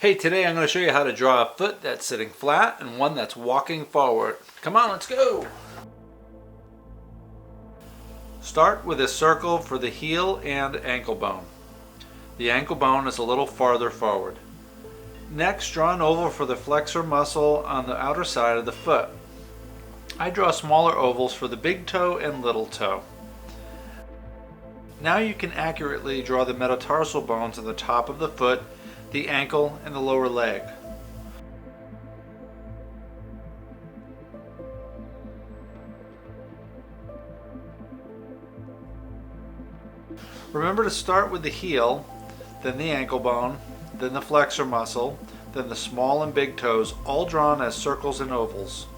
Hey, today I'm going to show you how to draw a foot that's sitting flat and one that's walking forward. Come on, let's go! Start with a circle for the heel and ankle bone. The ankle bone is a little farther forward. Next, draw an oval for the flexor muscle on the outer side of the foot. I draw smaller ovals for the big toe and little toe. Now you can accurately draw the metatarsal bones on the top of the foot, the ankle, and the lower leg. Remember to start with the heel, then the ankle bone, then the flexor muscle, then the small and big toes, all drawn as circles and ovals.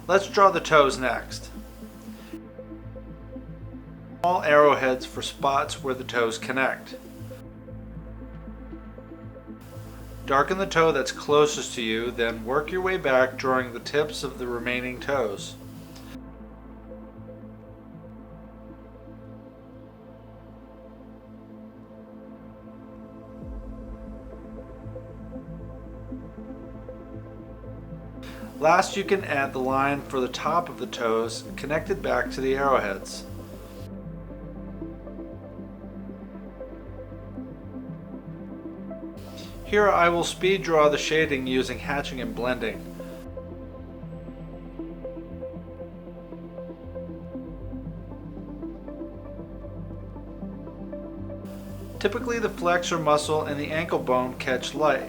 Let's draw the toes next. Small arrowheads for spots where the toes connect. Darken the toe that's closest to you, then work your way back, drawing the tips of the remaining toes. Last, you can add the line for the top of the toes connected back to the arrowheads. Here I will speed draw the shading using hatching and blending. Typically the flexor muscle and the ankle bone catch light.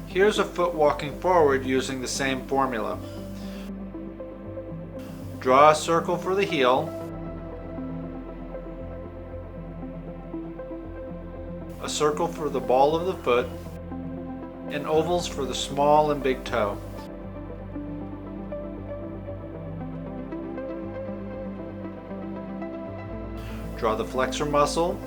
Here's a foot walking forward using the same formula. Draw a circle for the heel, a circle for the ball of the foot, and ovals for the small and big toe. Draw the flexor muscle,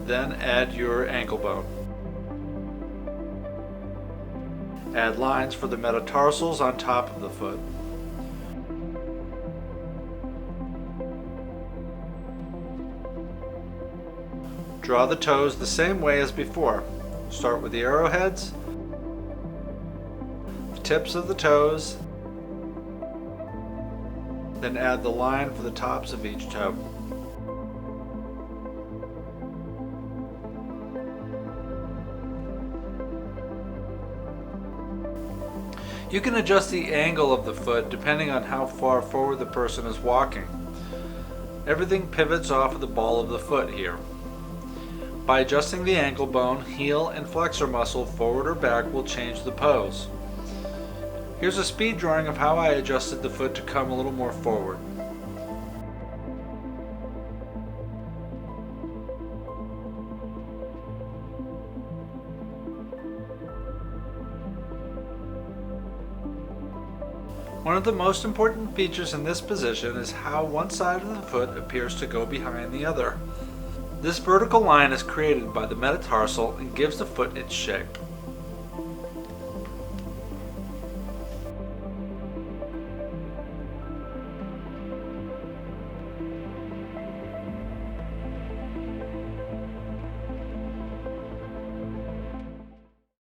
then add your ankle bone. Add lines for the metatarsals on top of the foot. Draw the toes the same way as before. Start with the arrowheads, the tips of the toes, then add the line for the tops of each toe. You can adjust the angle of the foot depending on how far forward the person is walking. Everything pivots off of the ball of the foot here. By adjusting the ankle bone, heel, and flexor muscle forward or back will change the pose. Here's a speed drawing of how I adjusted the foot to come a little more forward. One of the most important features in this position is how one side of the foot appears to go behind the other. This vertical line is created by the metatarsal and gives the foot its shape.